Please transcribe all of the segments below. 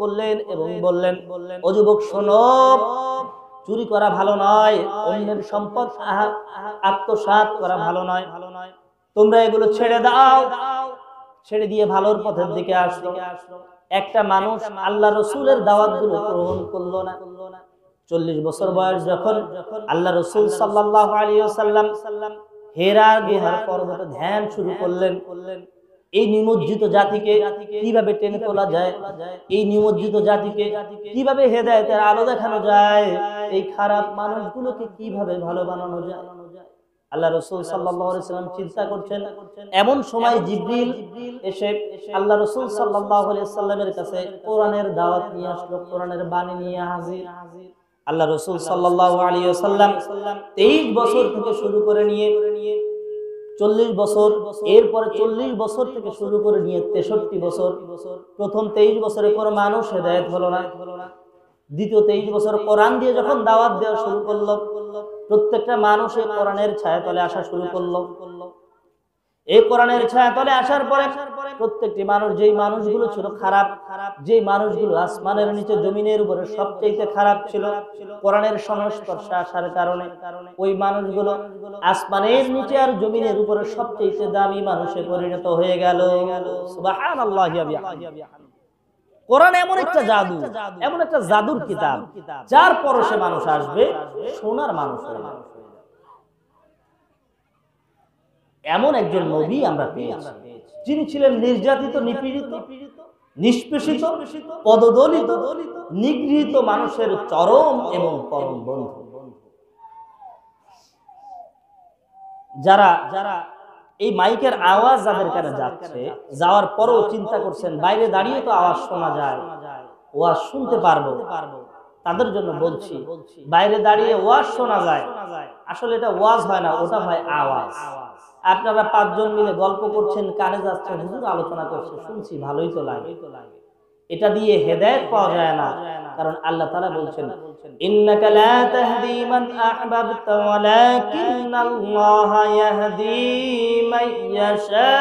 করলেন এবং বললেন, ও যুবক শোনো, চুরি করা ভালো নয়, অন্যের সম্পদ আত্মসাৎ করা ভালো নয়, তোমরা এগুলো ছেড়ে দাও। ছেড়ে দিয়ে ভালোর পথের দিকে আসলো। একটা মানুষ আল্লাহ রসুলের দাওয়াতগুলো গ্রহণ করলো না। 40 বছর বয়স যখন আল্লাহ রসুল সাল্লাল্লাহু আলাইহি ওয়াসাল্লাম হেরা গুহার পর্বতে ধ্যান শুরু করলেন। এই নিমজ্জিত জাতিকে কিভাবে টেনে তোলা যায়, এই নিমজ্জিত জাতিকে কিভাবে হেদায়েতের আলো দেখানো যায়, এই খারাপ মানুষগুলোকে কিভাবে ভালো বানানো যায়, আল্লাহ রাসূল সাল্লাল্লাহু আলাইহি ওয়াসাল্লাম চিন্তা করছেন। এমন সময় জিবরিল এসে আল্লাহ রাসূল সাল্লাল্লাহু আলাইহি ওয়াসাল্লামের কাছে কোরআনের দাওয়াত নিয়ে আসলো, কোরআনের বাণী নিয়ে হাজির। আল্লাহ রাসূল সাল্লাল্লাহু আলাইহি ওয়াসাল্লাম 23 বছর থেকে শুরু করে নিয়ে 40 বছর, এরপরে 40 বছর থেকে শুরু করে নিয়ে 63 বছর, প্রথম 23 বছরে কোনো মানুষ হেদায়েত হলো না। দ্বিতীয় 23 বছর কোরআন দিয়ে যখন দাওয়াত দেওয়া শুরু করলো, প্রত্যেকটা মানুষ এই কোরআনের ছায়াতলে আসা শুরু করলো। এই কোরআনের ছায়াতলে আসার পরে প্রত্যেকটি মানুষ, যেই মানুষগুলো ছিল খারাপ, যেই মানুষগুলো আসমানের নিচে জমিনের উপরে সবচেয়ে খারাপ ছিল, কোরআনের সংস্পর্শে আসার কারণে ওই মানুষগুলো আসমানের নিচে আর জমিনের উপরে সবচেয়ে দামি মানুষে পরিণত হয়ে গেল। সুবহানাল্লাহি ওয়া বিহামদিহি। কোরআন এমন একটা জাদু, এমন একটা জাদুর কিতাব, যার পরশে মানুষ আসবে সোনার মানুষ হয়ে যাবে। এমন একজন নবী আমরা পেয়েছি, যিনি ছিলেন নির্যাতিত, নিপীড়িত, নিষ্পেষিত, পদদলিত, নিগৃহীত মানুষের চরম এবং পরম বন্ধু। যারা যারা এই মাইকের আওয়াজ যাদের কানে যাচ্ছে, যাওয়ার পরও চিন্তা করছেন বাইরে দাঁড়িয়ে তো আওয়াজ শোনা যায়, ওয়াজ শুনতে পারবো, তাদের জন্য বলছি, বাইরে দাঁড়িয়ে ওয়াজ শোনা যায়, আসলে এটা ওয়াজ হয় না, ওটা হয় আওয়াজ। আপনারা 5 জন মিলে গল্প করছেন, কানে যাচ্ছে, হুজুর আলোচনা করছে, শুনছি, ভালোই তো লাগে। এটা দিয়ে হেদায়েত পাওয়া যায় না, কারণ আল্লাহ তাআলা বলছেন, ইন্নাকা লা তাহদি মান আহবাবতা ওয়ালাকিন্নাল্লাহা ইয়াহদি মান ইয়াশাউ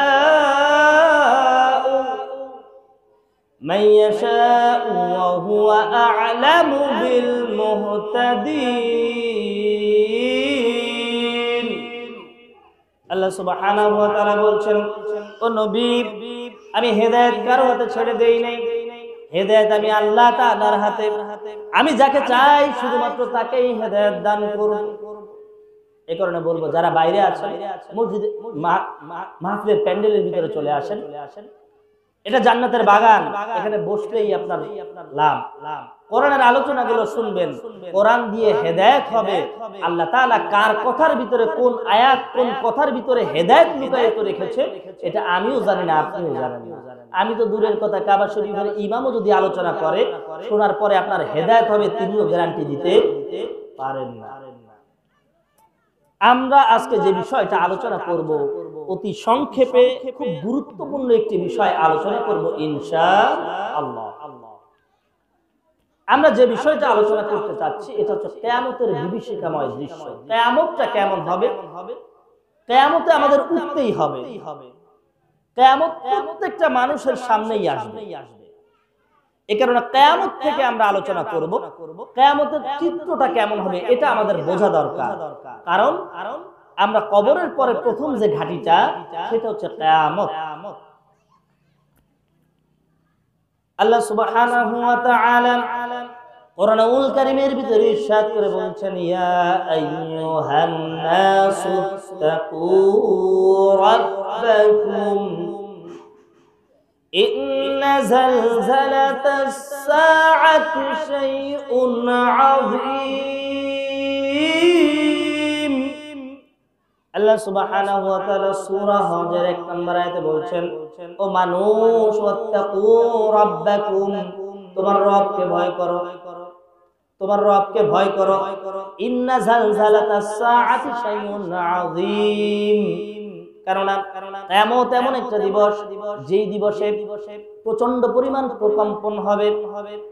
ওয়া হুয়া আ'লামু বিল মুহতাদিন। আল্লাহ সুবহানাহু ওয়া তাআলা বলছেন, ও নবী, আমি হেদায়েত কারো হাতে ছেড়ে দেই নাই, হেদায়েত আমি আল্লাহ তাআলার হাতে, আমি যাকে চাই শুধুমাত্র তাকেই হেদায়েত দান করব। এই কারণে বলবো, যারা বাইরে আছেন মসজিদে মাহফিলের প্যান্ডেলের ভিতরে চলে আসেন, এটা জান্নাতের বাগান, এখানে বসলেই আপনার লাভ। কোরআনের আলোচনাগুলো শুনবেন, কোরআন দিয়ে হেদায়েত হবে। আল্লাহ তাআলা কার কথার ভিতরে, কোন আয়াত, কোন কথার ভিতরে হেদায়েত লুকায়িত রেখেছে, এটা আমিও জানি না, আপনিও জানেন না। আমি তো দূরের কথা, কাবা শরীফের ইমামও যদি আলোচনা করে, শোনার পরে আপনার হেদায়েত হবে, তিনিও গ্যারান্টি দিতে পারেন না। আমরা আজকে যে বিষয়টা আলোচনা করব, অতি সংক্ষেপে খুব গুরুত্বপূর্ণ একটি বিষয় আলোচনা করব ইনশাআল্লাহ। আমরা যে বিষয়টা আলোচনা করতে চাচ্ছি, এটা হচ্ছে কিয়ামতের বিভীষিকাময় দৃশ্য। কিয়ামতটা কেমন হবে? কিয়ামতে আমাদের উঠতেই হবে। কিয়ামত প্রত্যেকটা মানুষের সামনেই আসবে। এই কারণে কিয়ামত থেকে আমরা আলোচনা করব। কিয়ামতের চিত্রটা কেমন হবে এটা আমাদের বোঝা দরকার, কারণ আমরা কবরের পরে প্রথম যে ঘাটিটা, সেটা হচ্ছে কিয়ামত। আল্লাহ সুবহানাহু ওয়া তাআলা কোরআনুল কারীমের ভিতরে ইরশাদ করে বলছেন, ইয়া আইয়ুহান নাসু তাকু রাব্বাকুম ইন্না যালজালাতাস সাআতি শাইউন আযীম। আল্লাহ সুবহানাহু ওয়া তাআলা সূরা হজের 1 নম্বর আয়াতে বলছেন, ও মানুষ, ওয়াত্তাকু রাব্বাকুম, তোমার রবকে ভয় করো, তোমার রবকে ভয় করো। ইন্না যালজালাতাস সাআতি শাইউন আযীম, কারণ কিয়ামত এমন একটা দিবস, যেই দিবসে প্রচন্ড পরিমাণ প্রকম্পন হবে।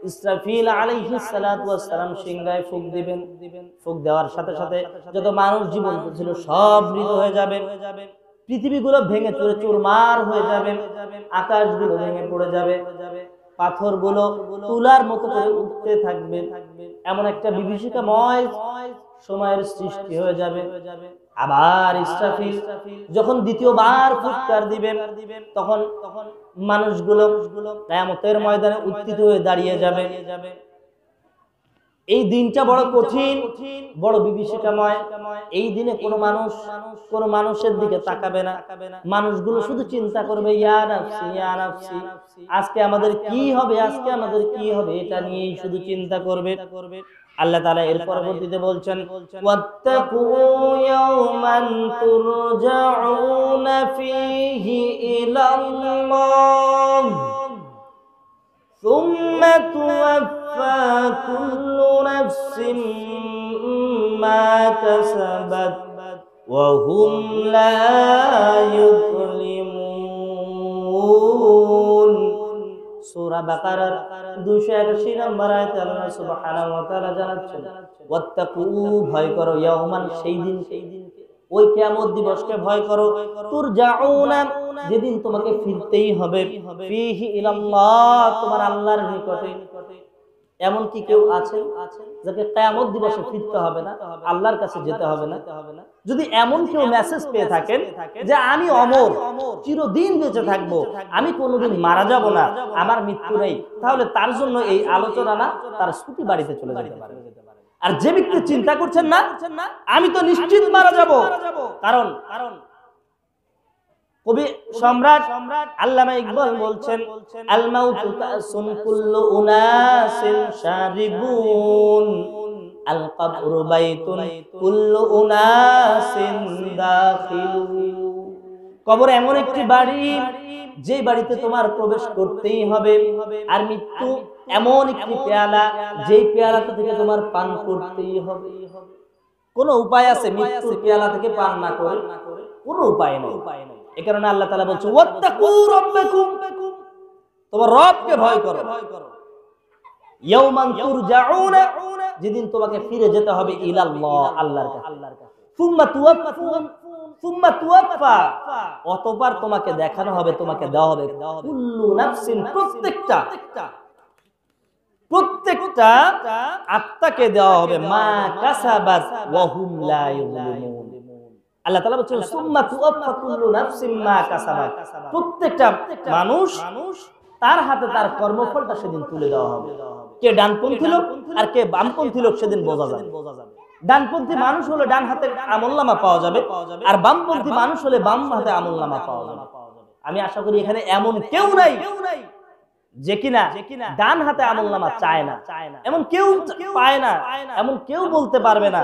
ইসরাফিল আলাইহিস সালাতু ওয়াস সালাম সিংহায় ফুঁক দিবেন, ফুঁক দেওয়ার সাথে সাথে যত মানুষ জীবন্ত ছিল সব মৃত হয়ে যাবে, পৃথিবীগুলো ভেঙে চুরমার হয়ে যাবে, আকাশগুলো ভেঙে পড়ে যাবে, পাথরগুলো তুলার মতো করে উঠতে থাকবে, এমন একটা বিভীষিকাময় সময়ের সৃষ্টি হয়ে যাবে। আবার ইসরাফিল যখন দ্বিতীয়বার ফুৎকার দিবেন, তখন মানুষগুলো কিয়ামতের ময়দানে উত্থিত হয়ে দাঁড়িয়ে যাবে। এই দিনটা বড় কঠিন, বড় বিভীষিকাময়। এই দিনে কোনো মানুষের দিকে তাকাবে না। মানুষগুলো শুধু চিন্তা করবে, ইয়া নাফসি ইয়া নাফসি, আজকে আমাদের কি হবে, আজকে আমাদের কি হবে, এটা নিয়েই শুধু চিন্তা করবে। আল্লাহ তাআলা এর পরবর্তীতে বলছেন, ওয়াত্তাকু ইয়াওমান তুরজাউনা ফীহি ইলাল্লাহ সুম্মা তুওয়াফা কুল্লু নাফসিন মা কাসাবাত ওয়া হুম লা ইউযলিমুন। সূরা বাকারার 281 নম্বর আয়াতে আল্লাহ সুবহানাহু ওয়া তাআলা জানাচ্ছেন, ওয়াত্তাকু, ভয় করো, ইয়াওমান, সেই দিনকে, ওই কিয়ামত দিবসকে ভয় করো, তুরজাউনা, যেদিন তোমাকে ফিরতেই হবে, ফীহি ইলাল্লাহ, তোমার আল্লাহর নিকটে। এমন কি কেউ আছে যাকে কিয়ামত দিবসে ফিরতে হবে না, আল্লাহর কাছে যেতে হবে না? যদি এমন কেউ মেসেজ পেয়ে থাকেন যে আমি অমর, চিরদিন বেঁচে থাকবো, আমি কোনোদিন মারা যাব না, আমার মৃত্যু নেই, তাহলে তার জন্য এই আলোচনা না, তার ছুটি বাড়িতে চলে যেতে পারে। আর যে ব্যক্তি চিন্তা করছেন না আমি তো নিশ্চিত মারা যাব, কারণ কবি সম্রাট আল্লামা ইকবাল বলছেন, আল মাউতু কাসুন কুল্লু উনাসিন শারিবুন, আল কবরু বাইতুন কুল্লু উনাসিন দাখিলুন। কবর এমন একটি বাড়ি, যে বাড়িতে তোমার প্রবেশ করতেই হবে, আর মৃত্যু এমন একটি পেয়ালা, যেই পেয়ালাটা থেকে তোমার পান করতেই হবে। কোনো উপায় আছে মৃত্যুর পেয়ালা থেকে পান না করে? কোনো উপায় নেই। এই কারণে আল্লাহ তাআলা বলছে, ওয়াত্তাকু রাব্বাকুম, তোমার রবকে ভয় করো, ইয়াওমান তুরজাউনা, যেদিন তোমাকে ফিরে যেতে হবে ইলাল্লাহ, আল্লাহর কাছে, সুম্মা তুওয়াফা, অতঃপর তোমাকে দেখানো হবে, তোমাকে দেওয়া হবে, কুল্লু নাফসিন, প্রত্যেকটা আত্মাকে দেওয়া হবে, মা কাসাবাত ওয়া হুম লা ইউযলিমুন। আল্লাহ তাআলা বলেন, সুম্মা তুওয়াফা কুল্লু নাফসিন মা কাসাবাত, প্রত্যেকটা মানুষ তার হাতে তার কর্মফলটা সেদিন তুলে দেওয়া হবে। কে ডানপন্থী লোক আর কে বামপন্থী লোক সেদিন বোঝা যাবে। ডানপন্থী মানুষ হলে ডান হাতে আমলনামা পাওয়া যাবে, আর বামপন্থী মানুষ হলে বাম হাতে আমলনামা পাওয়া যাবে। আমি আশা করি এখানে এমন কেউ নাই যে কিনা ডান হাতে আমলনামা চায় না, এমন কেউ পায় না, এমন কেউ বলতে পারবে না,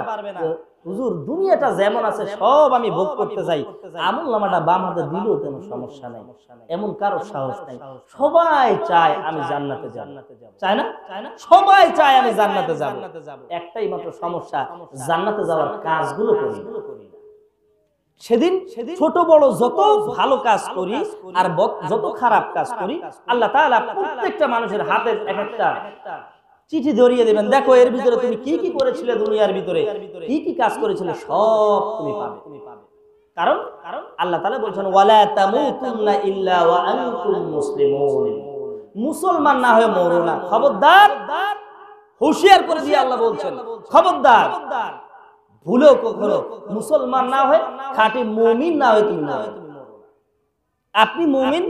হুজুর দুনিয়াটা যেমন আছে সব আমি ভোগ করতে চাই, আমলনামাটা বাম হাতে দিলেও কোনো সমস্যা নাই, এমন কারো সাহস নাই। সবাই চায় আমি জান্নাতে যাব, চায় না? সবাই চায় আমি জান্নাতে যাব। একটাই মাত্র সমস্যা, জান্নাতে যাওয়ার কাজগুলো করি না। সেদিন ছোট বড় যত ভালো কাজ করি আর যত খারাপ কাজ করি, আল্লাহ তাআলা প্রত্যেকটা মানুষের হাতে এক একটা চিঠি ধরিয়ে দিবেন, দেখো এর ভিতরে তুমি কি কি করেছিলে, দুনিয়ার ভিতরে কি কি কাজ করেছিলে, সব তুমি পাবে। কারণ আল্লাহ তাআলা বলছেন, ওয়ালা তামুতুন্না ইল্লা ওয়া আনতুম মুসলিমুন, মুসলমান না হয়ে মরো না। খবরদার, হুঁশিয়ার করে দিয়ে আল্লাহ বলছেন, খবরদার ভুলেও কখনো মুসলমান না হয়ে, খাঁটি মুমিন না হয়ে তুমি মরো। আপনি মুমিন,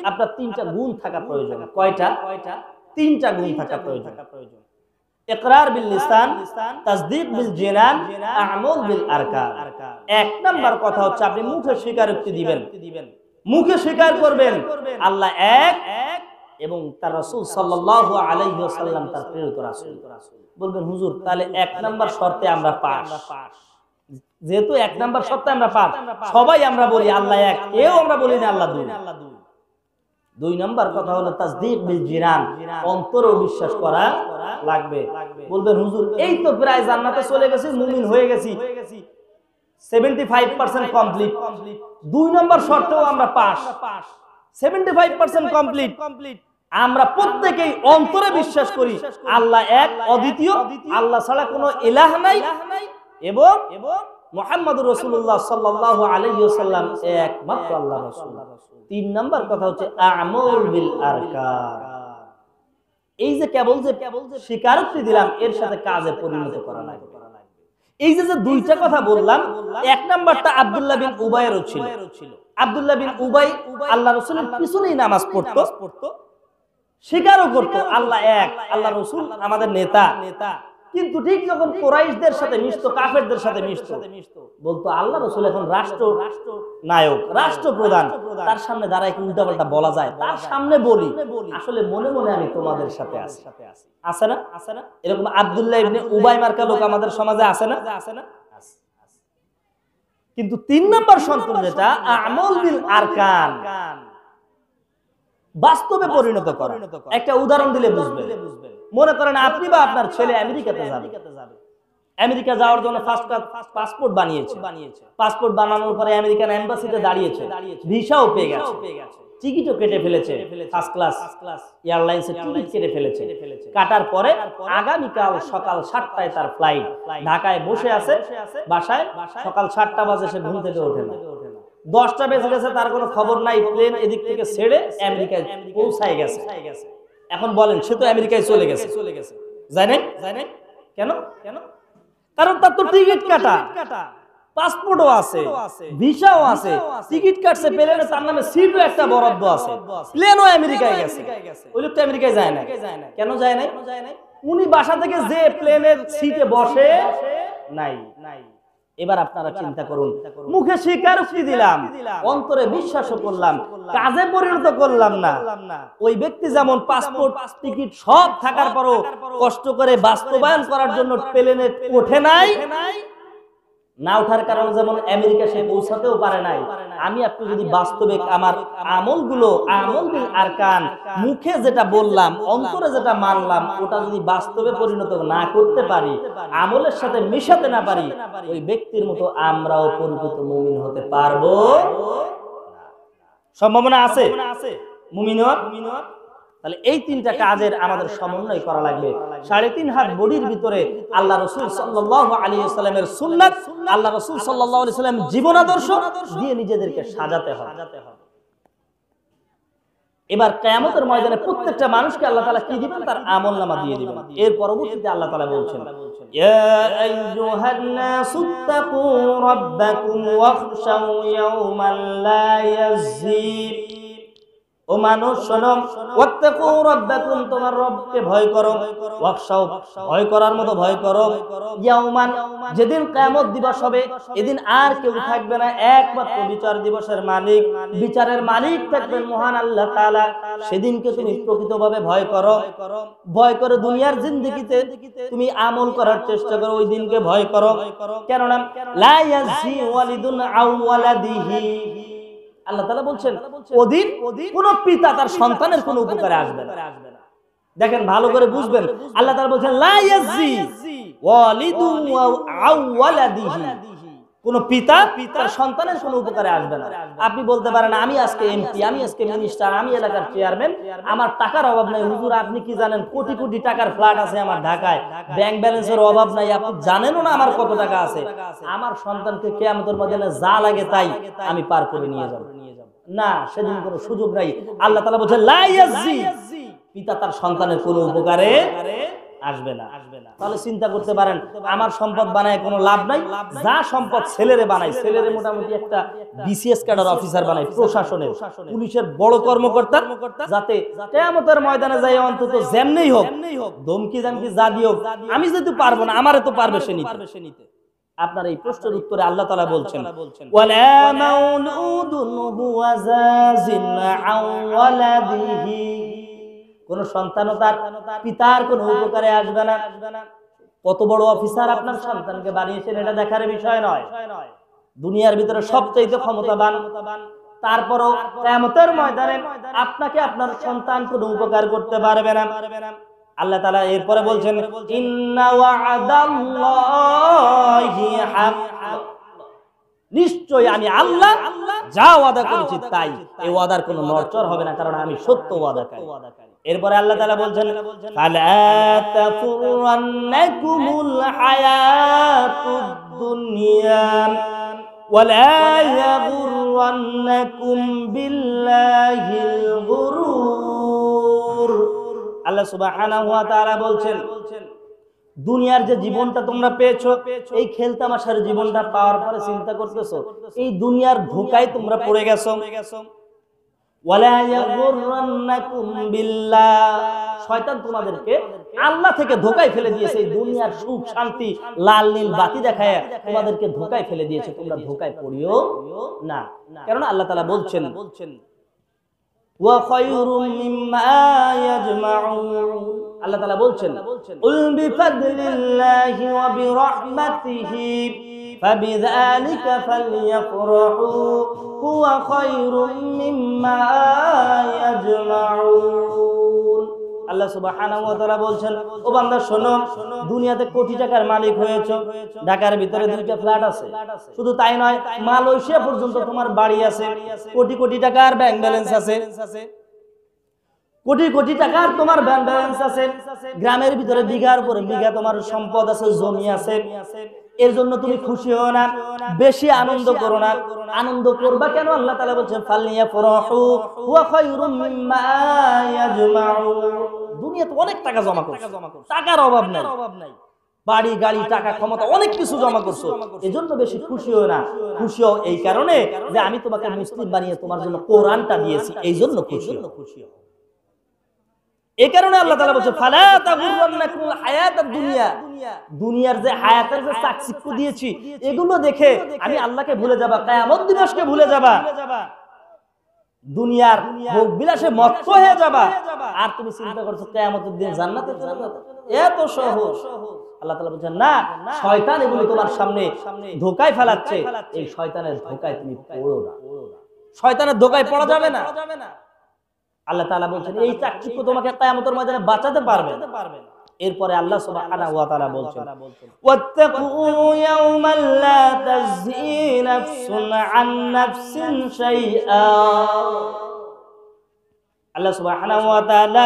আপনার তিনটা গুণ থাকা প্রয়োজন। কয়টা? তিনটা গুণ থাকা প্রয়োজন। ইকরার বিল লিসান, তাসদীক বিল জিনান, আমাল বিল আরকান। এক নাম্বার কথা হচ্ছে আপনি মুখে স্বীকারোক্তি দিবেন, মুখে স্বীকার করবেন আল্লাহ এক এবং তার রাসূল সাল্লাল্লাহু আলাইহি ওয়াসাল্লাম তার প্রেরিত রাসূল। বলবেন হুজুর তাহলে এক নাম্বার শর্তে আমরা পাস, যেহেতু এক নাম্বার শর্তে আমরা পাস, সবাই আমরা বলি আল্লাহ এক, কেউ আমরা বলি না আল্লাহ দুই। দুই নাম্বার কথা হলো তাসদীক বিল জিনান, অন্তরেও বিশ্বাস করা লাগবে। বলবেন হুজুর এই তো প্রায় জান্নাতে চলে গেছি, মুমিন হয়ে গেছি, 75% কমপ্লিট, দুই নাম্বার শর্তেও আমরা পাস, 75% কমপ্লিট। আমরা প্রত্যেকেই অন্তরে বিশ্বাস করি আল্লাহ এক, অদ্বিতীয়, আল্লাহ ছাড়া কোনো ইলাহ নাই, এবং মুহাম্মদুর রাসূলুল্লাহ সাল্লাল্লাহু আলাইহি ওয়াসাল্লাম একমাত্র আল্লাহর রাসূল। তিন নাম্বার কথা হচ্ছে আমাল বিল আরকান, এই যে কেবল যে স্বীকারোক্তি দিলাম, এর সাথে কাজে পরিণত করা লাগবে। এই যে দুইটা কথা বললাম, এক নাম্বারটা আব্দুল্লাহ বিন উবাইয়েরও ছিল। আব্দুল্লাহ বিন উবাই আল্লাহ রাসূলের পিছনেই নামাজ পড়তো, স্বীকারও করতো আল্লাহ এক, আল্লাহ রাসূল আমাদের নেতা। কিন্তু ঠিক যখন কুরাইশদের সাথে মিশতো, কাফেরদের সাথে মিশতো, বলতো আল্লাহ রাসূল এখন রাষ্ট্র নায়ক, রাষ্ট্রপ্রধান, তার সামনে দাঁড়ায় কি উল্টাপাল্টা বলা যায়? তার সামনে বলি আসলে মনে মনে আমি তোমাদের সাথে আছি। আছে না? এরকম আব্দুল্লাহ ইবনে উবাই মার্কা লোক আমাদের সমাজে আছে না? কিন্তু ৩ নাম্বার সন্তান যেটা আমল বিল আরকান, বাস্তবে পরিণত করা। একটা উদাহরণ দিলে বুঝবেন। মনে করেন আপনি বা আপনার ছেলে আমেরিকাতে যাবে। আমেরিকা যাওয়ার জন্য ফার্স্ট পাসপোর্ট বানিয়েছে। পাসপোর্ট বানানোর পরে আমেরিকান এম্বাসিতে দাঁড়িয়েছে, ভিসাও পেয়ে গেছে, টিকিটও কেটে ফেলেছে, ফার্স্ট ক্লাস এয়ারলাইন্সের টিকিট কেটে ফেলেছে। কাটার পরে আগামীকাল সকাল 7টায় তার ফ্লাইট। ঢাকায় বসে আছে বাসায়, সকাল 7টা বাজে সে ঘুম থেকে ওঠে না। 10টা বেজে গেছে, তার কোনো খবর নাই। প্লেন এদিক থেকে ছেড়ে আমেরিকায় পৌঁছায় গেছে। এখন বলেন সে তো আমেরিকায় চলে গেছে, যায় নাই? কেন? কারণ তার তো টিকিট কাটা, পাসপোর্টও আছে, ভিসাও আছে, টিকিট কাটছে, প্লেনে তার নামে সিটও একটা বরাদ্দ আছে, প্লেনও আমেরিকায় গেছে। ওই লোকটা আমেরিকায় যায় না। কেন যায় নাই? উনি বাসা থেকে যে প্লেনের সিটে বসে নাই। এবার আপনারা চিন্তা করুন, মুখে স্বীকারোক্তি দিলাম, অন্তরে বিশ্বাসও করলাম, কাজে পরিণত করলাম না। ওই ব্যক্তি যেমন পাসপোর্ট টিকিট সব থাকার পরও কষ্ট করে বাস্তবায়ন করার জন্য প্লেনে ওঠে নাই, না ওঠার কারণে যেমন আমেরিকা সে পৌঁছাতেও পারে নাই। আমি আপনি যদি বাস্তবে আমার আমলগুলো, আমল বিল আরকান, মুখে যেটা বললাম, অন্তরে যেটা মানলাম, ওটা যদি বাস্তবে পরিণত না করতে পারি, আমলের সাথে মিশাতে না পারি, ওই ব্যক্তির মতো আমরাও পরিণত মুমিন হতে পারবো? সম্ভাবনা আছে মুমিন হওয়ার। তাহলে এই 3টা কাজের আমাদের সমন্বয় করা লাগবে। 3.5 হাত বডির ভিতরে আল্লাহ রাসূল সাল্লাল্লাহু আলাইহি ওয়াসাল্লামের সুন্নাত, আল্লাহ রাসূল সাল্লাল্লাহু আলাইহি ওয়াসাল্লাম জীবন আদর্শ দিয়ে নিজেদেরকে সাজাতে হবে। এবার কিয়ামতের ময়দানে প্রত্যেকটা মানুষকে আল্লাহ তাআলা কি দিবেন? তার আমলনামা দিয়ে দিবেন। এর পরবর্তীতে আল্লাহ তাআলা বলছেন, ইয়া আইয়ুহান নাসুত্তাকু রাব্বাকুম ওয়াখশাউ ইয়াওমান লা ইয়াজি। ও মানুষ শোনো, ওয়াত্তাকু রাব্বাকুম, তোমার রবকে ভয় করো, ওয়াখশাউ, ভয় করার মতো ভয় করো, ইয়াওমান, যেদিন কিয়ামত দিবস হবে, এদিন আর কেউ থাকবে না, একমাত্র বিচার দিবসের মালিক, বিচারের মালিক থাকবেন মহান আল্লাহ তাআলা। সেদিনকে তুমি প্রকৃতভাবে ভয় করো, ভয় করে দুনিয়ার জিন্দেগিতে তুমি আমল করার চেষ্টা করো, ওই দিনকে ভয় করো। কেননা লা ইয়াজি ওয়ালিদুন আও ওয়ালাদিহি, আল্লাহ তাআলা বলছেন ওদিন কোন পিতা তার সন্তানের কোনো উপকারে আসবে না। দেখেন ভালো করে বুঝবেন, আল্লাহ তাআলা বলছেন লা ইয়াজি ওয়ালিদু আও ওয়ালাদিহি, কোন পিতা তার সন্তানের কোনো উপকারে আসবে না। আপনি বলতে পারেন আমি আজকে এমপি, আমি আজকে মিনিস্টার, আমি এলাকার চেয়ারম্যান, আমার টাকার অভাব নাই। হুজুর আপনি কি জানেন কোটি কোটি টাকার ফ্ল্যাট আছে আমার ঢাকায়, ব্যাংক ব্যালেন্সের অভাব নাই, আপনি জানেনও না আমার কত টাকা আছে। আমার সন্তানকে কিয়ামতের ময়দানে যা লাগে তাই আমি পার করে নিয়ে যাব না, সেদিন কোনো সুযোগ নাই। আল্লাহ তাআলা বলেন লা ইয়াজি, পিতা তার সন্তানের কোনো উপকারে আসবে না। তাহলে চিন্তা করতে পারেন আমার সম্পদ বানায় কোনো লাভ নাই। যা সম্পদ ছেলেরে বানাই, ছেলেরে মোটামুটি একটা বিসিএস ক্যাডার অফিসার বানাই, প্রশাসনের, পুলিশের বড় কর্মকর্তা, যাতে কিয়ামতের ময়দানে যাই অন্তত যেমনেই হোক, ধমকি জামকি যা দিও, আমি যেহেতু পারবো না, আমারে তো পারবে সে নিতে। আপনার এই প্রশ্নের উত্তরে আল্লাহ তাআলা বলছেন ওয়ালা মাউলুদুন হুয়া জাজিন আও ওয়ালাদিহি, কোন সন্তানও তার পিতার কোনো উপকারে আসবে না। কত বড় অফিসার আপনার সন্তানকে বানিয়েছেন এটা দেখার বিষয় নয়। দুনিয়ার ভিতরে সবচেয়ে ক্ষমতাবান, তারপরও কিয়ামতের ময়দানে আপনাকে আপনার সন্তান কোনো উপকার করতে পারবে না। আল্লাহ তাআলা এরপরে বলছেন ইন্না ওয়া'দাল্লাহি হাক, নিশ্চয় আমি আল্লাহ যা ওয়াদা করেছি তাই, এই ওয়াদার কোনো নড়চড় হবে না, কারণ আমি সত্য ওয়াদাকারী। এরপরে আল্লাহ তাআলা বলছেন ফালা তাফুরান্নাকুমুল হায়াতুদ দুনিয়া ওয়ালা ইয়াগুররান্নাকুম বিল্লাহিল গুরুর। আল্লাহ সুবহানাহু ওয়া তাআলা বলছেন দুনিয়ার যে জীবনটা তোমরা পেয়েছো, এই খেলতামাশার জীবনটা পাওয়ার পরে চিন্তা করতেছো এই দুনিয়ার ধোঁকায় তোমরা পড়ে গেছো। ওয়ালা ইয়াগুররান্নাকুম বিল্লাহ, শয়তান তোমাদেরকে আল্লাহ থেকে ধোঁকায় ফেলে দিয়েছে। এই দুনিয়ার সুখ শান্তি লাল নীল বাতি দেখায় তোমাদেরকে ধোঁকায় ফেলে দিয়েছে। তোমরা ধোঁকায় পড়িও না, কারণ আল্লাহ তাআলা বলছেন ওয়া খায়রুম মিম্মা ইয়াজমাউন, আল্লাহ তাআলা বলছেন উল বিফাদলিল্লাহি ওয়া বিরাহমাতিহি ফাবিযালিকা ফালইফরাহু হুয়া খায়রুম মিম্মা ইয়াজমাউন। আল্লাহ সুবহানাহু ওয়া তাআলা বলছেন ও বান্দা শোনো, দুনিয়াতে কোটি টাকার মালিক হয়েছো, ঢাকার ভিতরে 2টা ফ্ল্যাট আছে, শুধু তাই নয় মালয়েশিয়া পর্যন্ত তোমার বাড়ি আছে, কোটি কোটি টাকার ব্যাংক ব্যালেন্স আছে, কোটি কোটি টাকার তোমার ব্যাংক ব্যালেন্স আছে, গ্রামের ভিতরে বিঘার পরে বিঘা তোমার সম্পদ আছে, জমি আছে। এর জন্য তুমি খুশি হও না, বেশি আনন্দ করো না। আনন্দ করবা কেন? আল্লাহ তাআলা বলেন ফালইফরাহু ওয়া খায়রুম মিম্মা ইয়াজমাউন। দুনিয়াতে অনেক টাকা জমা করছো, টাকার অভাব নাই, বাড়ি গাড়ি টাকা ক্ষমতা অনেক কিছু জমা করছো, এজন্য বেশি খুশি হও না। খুশি হও এই কারণে যে আমি তোমাকে মুসলিম বানিয়ে তোমার জন্য কোরআনটা দিয়েছি, এই জন্য খুশি হও। এই কারণে আল্লাহ তাআলা বলেন ফালা তাগুররান্নাকুমুল হায়াতুদ দুনিয়া, দুনিয়ার যে হায়াতের যে চাকচিক্য দিয়েছি এগুলো দেখে আমি আল্লাহকে ভুলে যাবা, কিয়ামত দিবসকে ভুলে যাবা, দুনিয়ার ভোগ বিলাসে মত্ত হয়ে যাবা। আর তুমি চিন্তা করছো কিয়ামতের দিন জান্নাতে যাবে, এত সহজ। আল্লাহ তাআলা বলেন না, শয়তান এগুলো তোমার সামনে ধোঁকায় ফেলাচ্ছে, এই শয়তানের ধোঁকায় তুমি পড়ো না, শয়তানের ধোঁকায় পড়া যাবে না। আল্লাহ তাআলা বলছেন এই চাকচিক্য তোমাকে কিয়ামতের ময়দানে বাঁচাতে পারবে। এরপরে আল্লাহ সুবহানাহু ওয়া তাআলা বলছেন ওয়াত্তাকু ইয়াওমান লা তাজজি নাফসুন আন নাফসিন শাইআ। আল্লাহ সুবহানাহু ওয়া তাআলা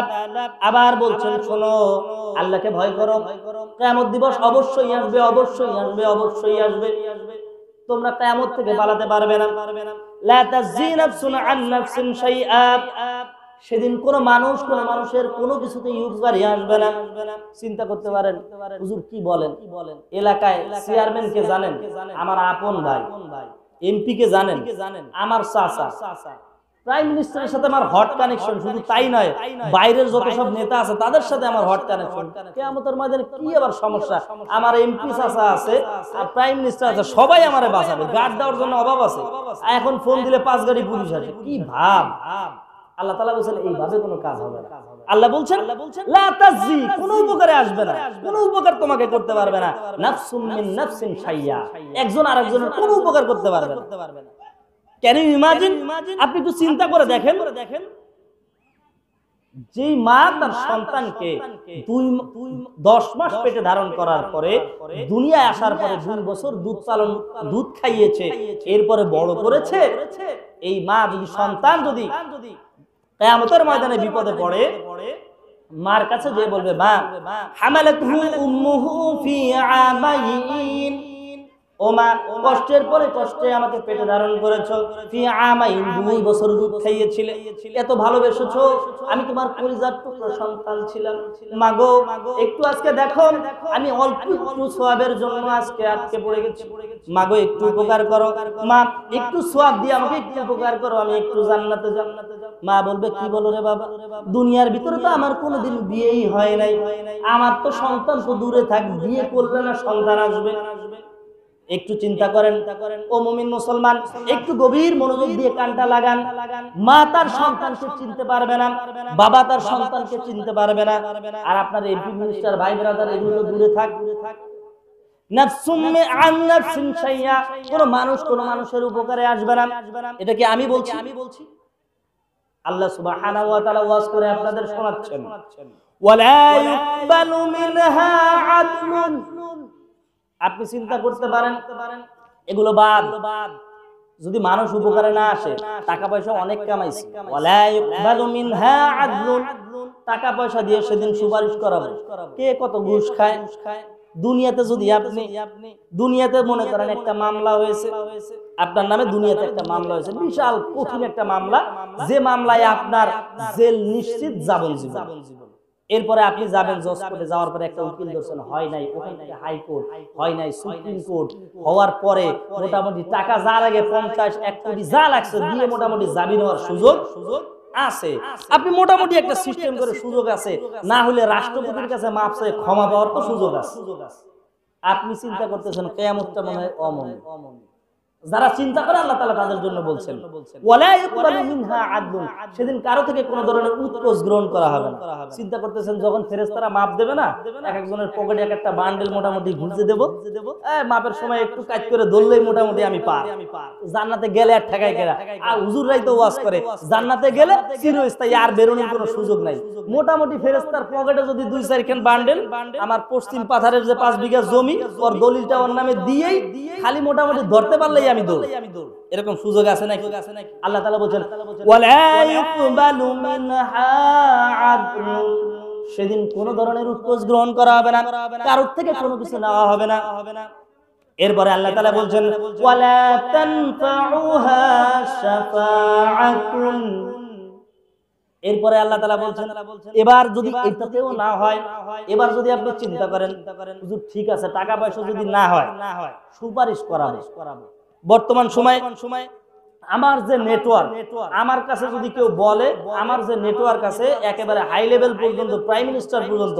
আবার বলছেন শোনো, আল্লাহকে ভয় করো, কিয়ামত দিবস অবশ্যই আসবে, অবশ্যই আসবে, অবশ্যই আসবে। তোমরা কিয়ামত থেকে পালাতে পারবে না। লা তাজজি নাফসুন আন নাফসিন শাইআ, সেদিন কোন মানুষ কোন মানুষের কোনো কিছুতে উপকারী আসবে না। চিন্তা করতে পারেন হুজুর কি বলেন, এলাকায় চেয়ারম্যান কে জানেন, আমার আপন ভাই, এমপি কে জানেন, আমার চাচা, প্রাইম মিনিস্টারের সাথে আমার হট কানেকশন, শুধু তাই নয় বাইরের যত সব নেতা আছে তাদের সাথে আমার হট কানেকশন। কিয়ামতের ময়দানে কি আবার সমস্যা, আমার এমপি চাচা আছে আর প্রাইম মিনিস্টার আছে, সবাই আমারে বাঁচাবে, গার্ড দেওয়ার জন্য অভাব আছে। এখন ফোন দিলে 5 গাড়ি পুলিশ আসে, কি ভাব। আল্লাহ তাআলা বলেন এইভাবে কোনো কাজ হবে না। আল্লাহ বলছেন লা তাজজি, কোনো উপকারে আসবে না, কোনো উপকার তোমাকে করতে পারবে না। নাফসুম মিন নাফসিন শাইয়া, একজন আরেকজনের কোনো উপকার করতে পারবে না। ক্যান ইউ ইমাজিন, আপনি একটু চিন্তা করে দেখেন, যেই মা তার সন্তানকে 10 মাস পেটে ধারণ করার পরে দুনিয়ায় আসার পরে 2 বছর দুধ খাইয়েছে, এরপরে বড় করেছে, এই মা যদি সন্তান যদি কিয়ামতের ময়দানে বিপদে পড়ে, মার কাছে যে বলবে মা হামালাতহু উম্মুহু ফি আমাইন, ও মা কষ্টের পরে কষ্টে আমাকে পেটে ধারণ করেছো, ফি আমাইন 2 বছর দুধ খাইয়েছিলে, এত ভালোবেসেছো, আমি তোমার কলিজার টুকরো সন্তান ছিলাম। মাগো একটু আজকে দেখো আমি অল্প একটু সওয়াবের জন্য আজকে আটকে পড়ে গেছি, মাগো একটু উপকার করো, মা একটু সওয়াব দিয়ে আমাকে একটু উপকার করো, আমি একটু জান্নাতে যাব। মা বলবে কি বলো রে বাবা, দুনিয়ার ভিতরে তো আমার কোনোদিন বিয়েই হয় নাই, আমার তো সন্তান তো দূরে থাক, বিয়ে করলে না সন্তান আসবে। একটু চিন্তা করেন ও মুমিন মুসলমান, একটু গভীর মনোযোগ দিয়ে কানটা লাগান। মা তার সন্তানকে চিনতে পারবে না, বাবা তার সন্তানকে চিনতে পারবে না, আর আপনার এমপি মিনিস্টার ভাই ব্রাদার এগুলো দূরে থাক। নাফসুম আন নাফসিন শাইয়া, কোন মানুষ কোন মানুষের উপকারে আসবে না। এটা কি আমি বলছি? আল্লাহ সুবহানাহু ওয়া তাআলা ওয়াজ করে আপনাদের শোনাচ্ছেন ওয়ালা ইউকবালু মিনহা আদলুন। আপনি চিন্তা করতে পারেন এগুলো বাদ, যদি মানুষ উপকারে না আসে, টাকা পয়সা অনেক কামাইছে, ওয়ালা ইউকবালু মিনহা আদলুন, টাকা পয়সা দিয়ে সেদিন সুপারিশ করাবো, কে কত ঘুষ খায়। দুনিয়াতে যদি আপনি দুনিয়াতে মনে করেন একটা মামলা হয়েছে আপনার নামে, দুনিয়াতে একটা মামলা হয়েছে, বিশাল কঠিন একটা মামলা, যে মামলায় আপনার জেল নিশ্চিত, যাবজ্জীবন। এরপরে আপনি যাবেন জজ কোর্টে, যাওয়ার পরে একটা উকিল ধরছেন, হয় নাই, ওখান থেকে হাইকোর্ট, হয় নাই সুপ্রিম কোর্ট, হওয়ার পরে মোটামুটি টাকা যা লাগে 50-1 কোটি যা লাগছে দিয়ে মোটামুটি জামিন হওয়ার সুযোগ আছে। আপনি মোটামুটি একটা সিস্টেম করে সুযোগ আছে, না হলে রাষ্ট্রপতির কাছে মাপ চেয়ে ক্ষমা পাওয়ার তো সুযোগ আছে। আপনি চিন্তা করতেছেন কিয়ামতটা মনে হয় অমনি। যারা চিন্তা করে আল্লাহ তাআলা তাদের জন্য বলছেন ওয়ালা ইকবালু মিনহা আদলুন, সেদিন কারো থেকে কোনো ধরনের উৎকোচ গ্রহণ করা হবে না। চিন্তা করতেছেন যখন ফেরেশতারা মাপ দেবে না, এক একজনের পকেটে এক একটা বান্ডেল মোটামুটি ঘুরতে দেব, মাপের সময় একটু কাজ করে ধরলেই মোটামুটি আমি পার। জান্নাতে গেলে আর ঠেকাই কেরা, আর হুজুররাই তো ওয়াজ করে জান্নাতে গেলে চিরস্থায়ী, আর বেরোনোর কোনো সুযোগ নাই। মোটামুটি ফেরেশতার পকেটে যদি 2-4 খান বান্ডেল, আমার পশ্চিম পাথারের যে 5 বিঘা জমি ওর দলিলটা ওর নামে দিয়েই খালি মোটামুটি ধরতে পারলেই আমি দৌড়, এরকম সুযোগ আছে নাকি? আল্লাহ তাআলা বলেন ওয়ালা ইকবালু মিনহা আদলুন, সেদিন কোন ধরনের উৎকোচ গ্রহণ করা হবে না, কারোর থেকে কোনো কিছু নেওয়া হবে না। এরপরে আল্লাহ তাআলা বলেন ওয়ালা তানফাউহা শাফাআতুন, এরপরে আল্লাহ তাআলা বলছেন এবার যদি এটাতেও না হয়, এবার যদি আপনি চিন্তা করেন হুজুর ঠিক আছে টাকা পয়সা যদি না হয়, সুপারিশ করাবো। বর্তমান সময় আমার যে নেটওয়ার্ক, আমার কাছে যদি কেউ বলে, আমার যে নেটওয়ার্ক আছে একেবারে হাই লেভেল পর্যন্ত, প্রাইম মিনিস্টার পর্যন্ত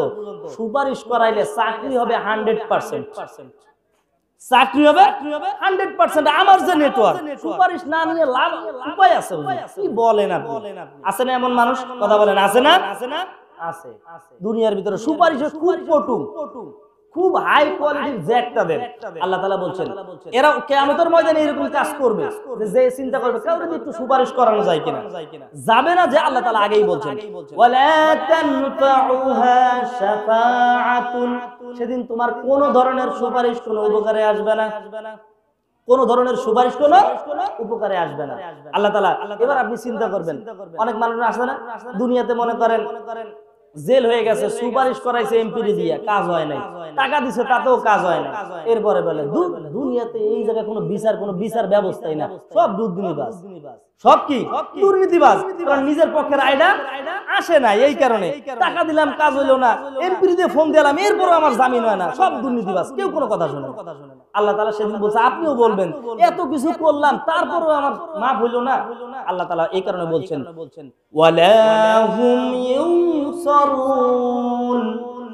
সুপারিশ করাইলে চাকরি হবে 100%, চাকরি হবে 100%। আমার যে নেটওয়ার্ক, সুপারিশ না নিয়ে লাভ উপায় আছে? কি বলেন আপনি? আছে না এমন মানুষ? কথা বলেন, আছে না? আছে। দুনিয়ার ভিতরে সুপারিশ খুব কটু, খুব হাই কোয়ালিটির জ্যাকটাদের আল্লাহ তাআলা বলছেন এরা কিয়ামতের ময়দানে এরকম কাজ করবে যে চিন্তা করবে কাউরে একটু সুপারিশ করানো যায় কিনা, যাবে না, যে আল্লাহ তাআলা আগেই বলছেন ওয়ালা তানফাউহা শাফাআতুন, সেদিন তোমার কোন ধরনের সুপারিশ কোনো উপকারে আসবে না, কোন ধরনের সুপারিশ কোনো উপকারে আসবে না। আল্লাহ তাআলা এবার আপনি চিন্তা করবেন, অনেক মানুষ আছে না দুনিয়াতে মনে করেন জেল হয়ে গেছে, সুপারিশ করাইছে এমপি দিয়ে, কাজ হয় নাই, টাকা দিছে তাতেও কাজ হয় না, এরপরে বলে দুনিয়াতে এই জায়গায় কোনো বিচার ব্যবস্থাই না, সব দুর্নীতিবাজ, সব কি দুর্নীতিবাজ, কারণ নিজের পক্ষের আইডা আসে না, এই কারণে টাকা দিলাম কাজ হইলো না, এমপি দিয়ে ফোন দিলাম এরপরও আমার জামিন হয় না, সব দুর্নীতিবাজ, কেউ কোনো কথা শুনে না। আল্লাহ তাআলা সেদিন বলছে আপনিও বলবেন এত কিছু করলাম তারপরও আমার মাফ হইলো না। আল্লাহ তাআলা এই কারণে বলছেন ওয়ালা হুম ইউনসারুন,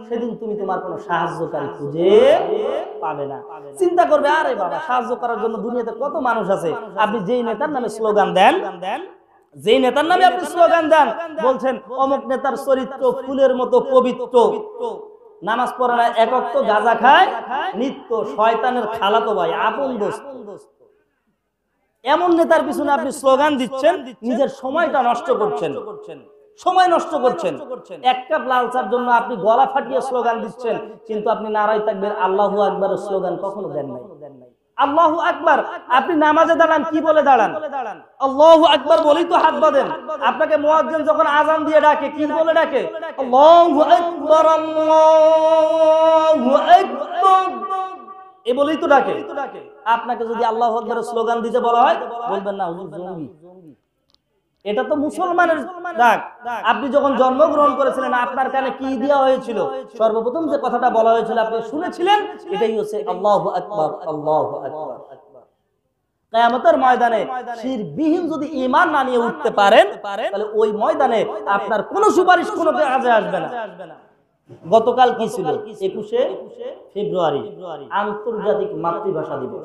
সেদিন তুমি তোমার কোনো সাহায্যকারী খুঁজে পাবে না। চিন্তা করবে আরে বাবা সাহায্য করার জন্য দুনিয়াতে কত মানুষ আছে, আপনি যেই নেতার নামে স্লোগান দেন, যেই নেতার নামে আপনি স্লোগান দেন, বলছেন অমুক নেতার চরিত্র ফুলের মতো পবিত্র, নামাজ পড়ে না, এক ওয়াক্ত গাঁজা খায় নিত্য, শয়তানের খালাতো ভাই, আপন দোস্ত, এমন নেতার পিছনে আপনি স্লোগান দিচ্ছেন, নিজের সময়টা নষ্ট করছেন, সময় নষ্ট করছেন। এক কাপ লাল চার জন্য আপনি গলা ফাটিয়ে স্লোগান দিচ্ছেন, কিন্তু আপনি নারায়ে তাকবীর আল্লাহু আকবারের স্লোগান কখনো দেন নাই। আল্লাহু আকবার, আপনি নামাজে দাঁড়ান কি বলে দাঁড়ান? আল্লাহু আকবার বলেই তো হাত বাঁধেন। আপনাকে মুয়াজ্জিন যখন আযান দিয়ে ডাকে কি বলে ডাকে? আল্লাহু আকবার, আল্লাহু আকবার, এই বলেই তো ডাকে। আপনাকে যদি আল্লাহু আকবারের স্লোগান দিতে বলা হয়, বলবেন না হুজুর জঙ্গি, এটা তো মুসলমানের ডাক। আপনি যখন জন্মগ্রহণ করেছিলেন আপনার কানে কি দেওয়া হয়েছিল? সর্বপ্রথম যে কথাটা বলা হয়েছিল আপনি শুনেছিলেন, এটাই হচ্ছে আল্লাহু আকবার, আল্লাহু আকবার। কিয়ামতের ময়দানে শিরকবিহীন যদি ঈমান না নিয়ে উঠতে পারেন, তাহলে ওই ময়দানে আপনার কোনো সুপারিশ কোনো কাজে আসবে না। গতকাল কি ছিল? 21শে ফেব্রুয়ারি আন্তর্জাতিক মাতৃভাষা দিবস।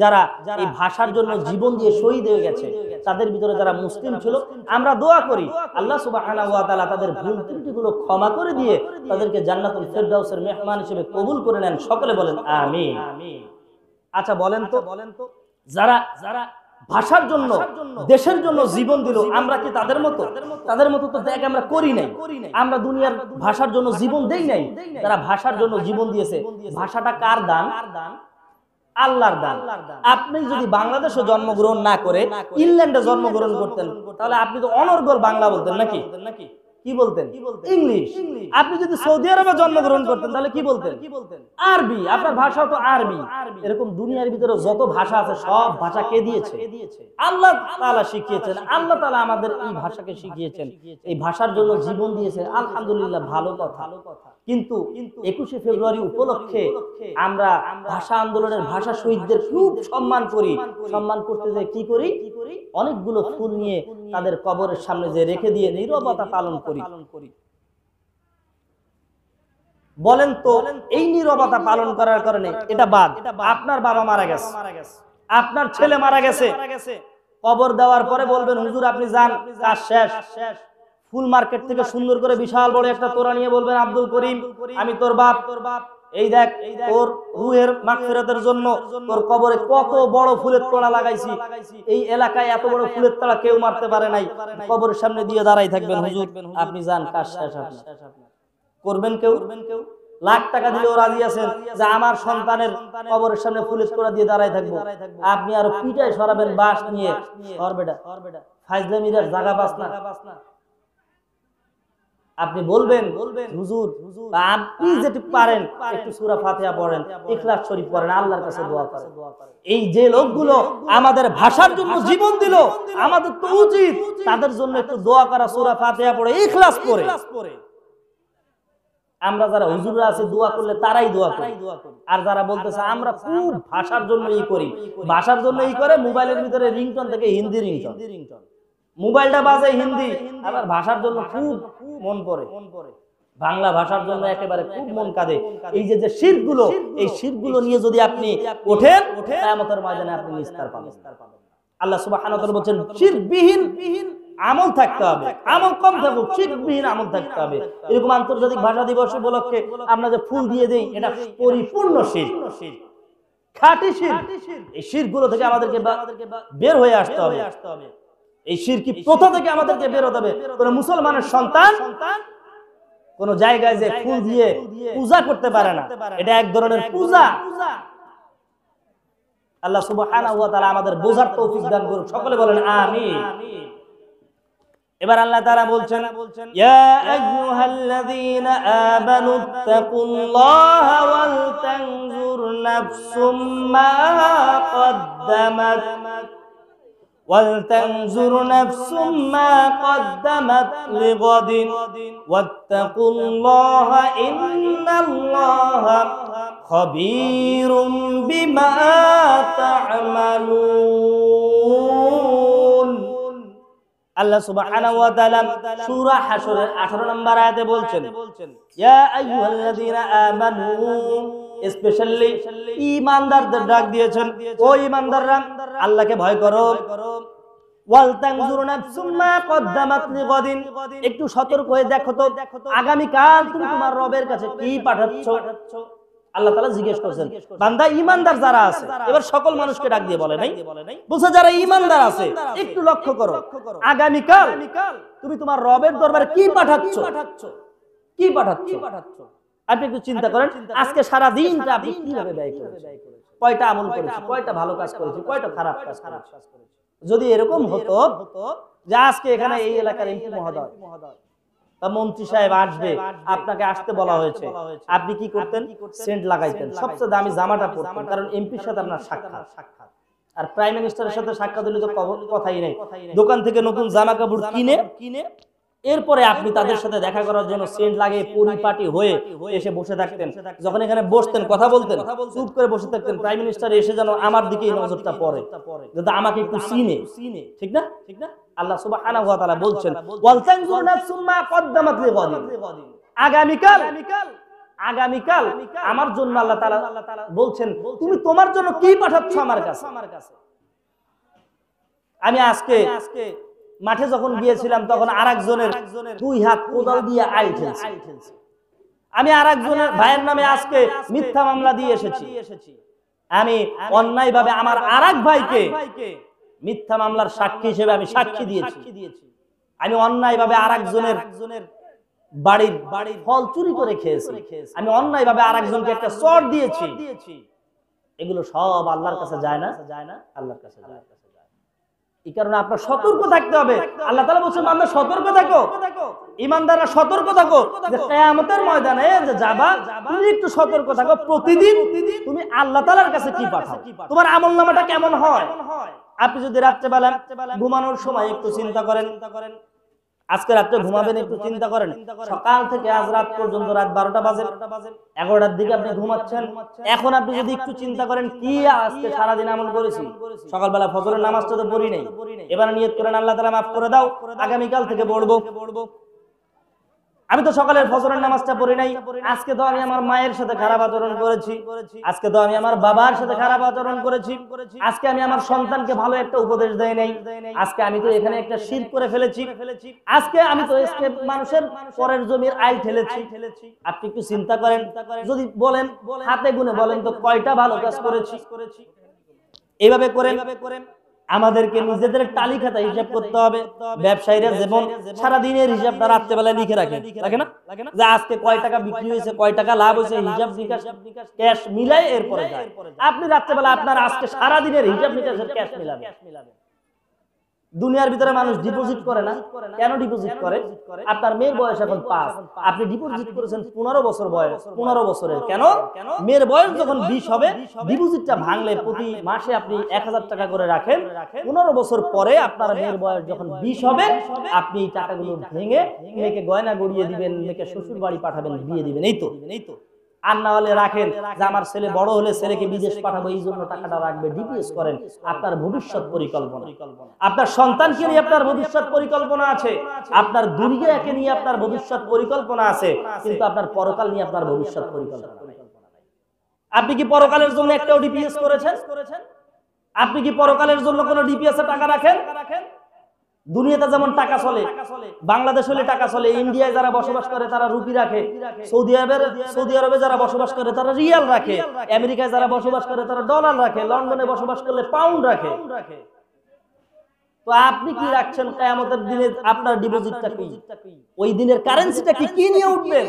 যারা এই ভাষার জন্য জীবন দিয়ে শহীদ হয়ে গেছে, তাদের ভিতরে যারা মুসলিম ছিল, আমরা দোয়া করি আল্লাহ সুবহানাহু ওয়া তাআলা তাদের ভুল ত্রুটিগুলো ক্ষমা করে দিয়ে তাদেরকে জান্নাতুল ফেরদাউসের মেহমান হিসেবে কবুল করে নেন। সকলে বলেন আমিন। আচ্ছা বলেন তো যারা ভাষার জন্য দেশের জন্য জীবন দিল, আমরা কি তাদের মতো? তাদের মতো তো দেখ আমরা করি নাই। আমরা দুনিয়ার ভাষার জন্য জীবন দেই নাই। যারা ভাষার জন্য জীবন দিয়েছে, ভাষাটা কার দান? আল্লাহর দান। আপনি যদি বাংলাদেশে জন্মগ্রহণ না করে ইংল্যান্ডে জন্মগ্রহণ করতেন, তাহলে আপনি তো অনর্গল বাংলা বলতেন নাকি? কি বলতেন? ইংলিশ। আপনি যদি সৌদি আরবে জন্মগ্রহণ করতেন তাহলে কি বলতেন? আরবি। আপনার ভাষাও তো আরবি। এরকম দুনিয়ার ভিতরে যত ভাষা আছে সব ভাষা কে দিয়েছে? আল্লাহ তাআলা শিখিয়েছেন। আল্লাহ তাআলা আমাদের এই ভাষাকে শিখিয়েছেন, এই ভাষার জন্য জীবন দিয়েছেন। আলহামদুলিল্লাহ, ভালো কথা। কিন্তু 21শে ফেব্রুয়ারি উপলক্ষে আমরা ভাষা আন্দোলনের ভাষা শহীদদের খুব সম্মান করি। সম্মান করতে যে কি করি? অনেকগুলো ফুল নিয়ে তাদের কবরের সামনে যে রেখে দিয়ে নীরবতা পালন করি। বলেন তো, এই নীরবতা পালন করার কারণে এটা বাদ। আপনার বাবা মারা গেছে, আপনার ছেলে মারা গেছে, কবর দেওয়ার পরে বলবেন হুজুর আপনি যান, কাজ শেষ। ফুল মার্কেট থেকে সুন্দর করে বিশাল বড় একটা তোড়া নিয়ে বলবেন আব্দুল করিম আমি তোর বাপ, এই দেখ তোর রূহের মাগফিরাতের জন্য তোর কবরে কত বড় ফুলের তোড়া লাগাইছি, এই এলাকায় এত বড় ফুলের তোড়া কেউ মারতে পারে নাই। কবরের সামনে দিয়ে দাঁড়াই থাকবেন হুজুর আপনি যান, কাজ শেষ। করবেন কেউ? লাখ টাকা দিলেও রাজি আছেন যে আমার সন্তানের কবরের সামনে ফুলের তোড়া দিয়ে দাঁড়াই থাকবো। আপনি আরো পিটায় সরাবেন বাঁশ নিয়ে, সরবেটা ফাইজলামির জায়গা পাস না। আপনি বলবেন হুজুর আপনি যেটা পারেন একটু সূরা ফাতিহা পড়েন, ইখলাস শরীফ পড়েন, আল্লাহর কাছে দোয়া করেন। এই যে লোকগুলো আমাদের ভাষার জন্য জীবন দিল, আমাদের তো উচিত তাদের জন্য একটু দোয়া করা, সূরা ফাতিহা পড়ে, ইখলাস পড়ে। আমরা যারা হুজুররা আছে দোয়া করলে তারাই দোয়া করি, আর যারা বলতেছে আমরা খুব ভাষার জন্য ই করি, ভাষার জন্য ই করে মোবাইলের ভিতরে রিংটোন থেকে হিন্দি রিংটোন, মোবাইলটা বাজে হিন্দি, আবার ভাষার জন্য খুব মন পড়ে, বাংলা ভাষার জন্য একেবারে খুব মন কাঁদে। এই যে শিরকগুলো, এই শিরকগুলো নিয়ে যদি আপনি ওঠেন কিয়ামতের ময়দানে আপনি নিস্তার পাবেন। আল্লাহ সুবহানাহু ওয়া তাআলা বলেন শিরকবিহীন আমল থাকতে হবে, আমল কম থাকুক, শিরকবিহীন আমল থাকতে হবে। এরকম আন্তর্জাতিক ভাষা দিবস উপলক্ষে আমরা যে ফুল দিয়ে দেই এটা পরিপূর্ণ শিরক, খাঁটি শিরক। এই শিরকগুলো থেকে আমাদেরকে বের হয়ে আসতে হবে। এই শিরকি প্রথা থেকে আমাদেরকে বের হতে হবে। কোন মুসলমানের সন্তান কোন জায়গায় যে ফুল দিয়ে পূজা করতে পারে না, এটা এক ধরনের পূজা। আল্লাহ সুবহানাহু ওয়া তাআলা আমাদের বোঝার তৌফিক দান করুন, সকলে বলেন আমিন। এবার আল্লাহ তাআলা বলছেন ইয়া আইয়ুহাল্লাযীনা আমানুত্তাকুল্লাহা ওয়াল তানজুর নাফসুম মা কদ্দামাত ولتنظر نفس ما قدمت لغد واتقوا الله إن الله خبير بما تعملون। আল্লাহ সুবহানাহু ওয়া তাআলা সূরা হাশরের 18 নম্বর আয়াতে বলছেন ইয়া আইয়ুহাল্লাযীনা আমানু, স্পেশালি ঈমানদারদের ডাক দিয়েছেন, ও ঈমানদাররা আল্লাহকে ভয় করো। ওয়াল তানজুর নাফসুম মা কদ্দামাত লিগাদিন, একটু সতর্ক হয়ে দেখো তো আগামী কাল তুমি তোমার রবের কাছে কি পাঠাচ্ছ। আল্লাহ তাআলা জিজ্ঞেস করেছেন বান্দা ঈমানদার যারা আছে, এবার সকল মানুষকে ডাক দিয়ে বলে নাই, বলছে যারা ঈমানদার আছে একটু লক্ষ্য করো আগামী কাল তুমি তোমার রবের দরবারে কি পাঠাচ্ছ, কি পাঠাচ্ছ। আপনি একটু চিন্তা করেন আজকে সারা দিনটা আপনি কিভাবে ব্যয় করেছেন, কয়টা আমল করেছেন, কয়টা ভালো কাজ করেছেন, কয়টা খারাপ কাজ করেছেন। যদি এরকম হতো যে আজকে এখানে এই এলাকার এমপি মহোদয় বা মন্ত্রী সাহেব আসবে, আপনাকে আসতে বলা হয়েছে, আপনি কি করতেন? সেন্ট লাগাইতেন, সবচেয়ে দামি জামাটা পরতেন, কারণ এমপির সাথে আপনার সাক্ষাৎ। আর প্রাইম মিনিস্টারের সাথে সাক্ষাৎ হলে তো কথাই নেই, দোকান থেকে নতুন জামা কাপড় কিনে এরপরে আপনি তাদের সাথে দেখা করার জন্য সেন্ট লাগিয়ে পরিপাটি হয়ে এসে বসে থাকতেন। যখন এখানে বসতেন কথা বলতেন চুপ করে বসে থাকতেন, প্রাইম মিনিস্টার এসে যেন আমার দিকেই নজরটা পড়ে, যাতে আমাকে একটু চিনে, ঠিক না? আল্লাহ সুবহানাহু ওয়া তাআলা বলছেন ওয়াল তানজুর নাফসুম মা কদ্দামাত লিগাদিন, আগামীকাল আমার জন্য আল্লাহ তাআলা বলছেন তুমি তোমার জন্য কি পাঠাচ্ছ আমার কাছে। আমি আজকে মাঠে যখন গিয়েছিলাম তখন আরেকজনের 2 হাত কোদাল দিয়ে আইল ঠেলছে। আমি আরেকজনের ভাইয়ের নামে আজকে মিথ্যা মামলা দিয়ে এসেছি। আমি অন্যায়ভাবে আমার আরেক ভাইকে মিথ্যা মামলার সাক্ষী হিসেবে আমি সাক্ষী দিয়েছি। আমি অন্যায়ভাবে আরেকজনের বাড়ির ফল চুরি করে খেয়েছি। আমি অন্যায়ভাবে আরেকজনকে একটা চড় দিয়েছি। এগুলো সব আল্লাহর কাছে যায় না? আল্লাহর কাছে যায়। এই কারণে আপনার সতর্ক থাকতে হবে। আল্লাহ তাআলা বলছেন বান্দা সতর্ক থাকো, ঈমানদাররা সতর্ক থাকো, যে কিয়ামতের ময়দানে যে যাবা তুমি একটু সতর্ক থাকো। প্রতিদিন তুমি আল্লাহ তাআলার কাছে কি পাঠাও, তোমার আমলনামাটা কেমন হয়। আপনি যদি রাত্রেবেলা ঘুমানোর সময় একটু চিন্তা করেন, আজকে রাত্রে ঘুমাবেন একটু চিন্তা করেন, সকাল থেকে আজ রাত পর্যন্ত রাত 12টা বাজে, 11টার দিকে আপনি ঘুমাচ্ছেন। এখন আপনি যদি একটু চিন্তা করেন কি আজকে সারাদিন আমল করেছি, সকালবেলা ফজরের নামাজটা তো পড়ি নাই, এবার নিয়ত করেন আল্লাহ তাআলা মাফ করে দাও, আগামীকাল থেকে পড়বো। আমি তো সকালের ফজরের নামাজটা পড়ি নাই, আজকে তো আমি আমার মায়ের সাথে খারাপ আচরণ করেছি, আজকে তো আমি আমার বাবার সাথে খারাপ আচরণ করেছি, আজকে আমি আমার সন্তানকে ভালো একটা উপদেশ দেই নাই, আজকে আমি তো এখানে একটা শিরক করে ফেলেছি, আজকে আমি তো আজকে মানুষের পরের জমির আইল ঠেলেছি। আপনি একটু চিন্তা করেন, যদি বলেন হাতে গুনে বলেন তো কয়টা ভালো কাজ করেছি। এইভাবে করেন আমাদেরকে নিজেদের তালিকাটা হিসাব করতে হবে। ব্যবসায়ীরা যেমন সারা দিনের হিসাবটা রাত্রেবেলা লিখে রাখে না, যে আজকে কয় টাকা বিক্রি হয়েছে, কয় টাকা লাভ হয়েছে, হিসাব নিকাশ ক্যাশ মিলাই এরপরে যায়। আপনি রাত্রেবেলা আপনার আজকে সারা দিনের হিসাব নিকাশের ক্যাশ মিলাবেন। দুনিয়ার ভিতরে মানুষ ডিপোজিট করে না, কেন ডিপোজিট করে? আপনার মেয়ের বয়স এখন 5, আপনি ডিপোজিট করেছেন 15 বছর বয়স, 15 বছরের। কেন? মেয়ের বয়স যখন 20 হবে ডিপোজিটটা ভাঙলে প্রতি মাসে আপনি 1000 টাকা করে রাখেন, 15 বছর পরে আপনার মেয়ের বয়স যখন 20 হবে আপনি টাকাগুলো ভেঙে মেয়েকে গয়না গড়িয়ে দিবেন, মেয়েকে শ্বশুর বাড়ি পাঠাবেন, বিয়ে দিবেন। এই তো আর না হলে রাখেন যে আমার ছেলে বড় হলে ছেলেকে বিদেশ পাঠাবো, এই জন্য টাকাটা রাখবে। ডিপিএস করেন আপনার ভবিষ্যৎ পরিকল্পনা, আপনার সন্তানকে নিয়ে আপনার ভবিষ্যৎ পরিকল্পনা আছে, আপনার দুনিয়াকে নিয়ে আপনার ভবিষ্যৎ পরিকল্পনা আছে, কিন্তু আপনার পরকাল নিয়ে আপনার ভবিষ্যৎ পরিকল্পনা নাই। আপনি কি পরকালের জন্য একটাও ডিপিএস করেছেন? আপনি কি পরকালের জন্য কোনো ডিপিএস এ টাকা রাখেন? দুনিয়াতে যেমন টাকা চলে, বাংলাদেশ হলে টাকা চলে, ইন্ডিয়ায় যারা বসবাস করে তারা রুপি রাখে, সৌদি আরবে যারা বসবাস করে তারা রিয়াল রাখে, আমেরিকায় যারা বসবাস করে তারা ডলার রাখে, লন্ডনে বসবাস করলে পাউন্ড রাখে। তো আপনি কি রাখছেন কিয়ামতের দিনে? আপনার ডিপোজিটটা কি? ওই দিনের কারেন্সিটা কি নিয়ে উঠবেন?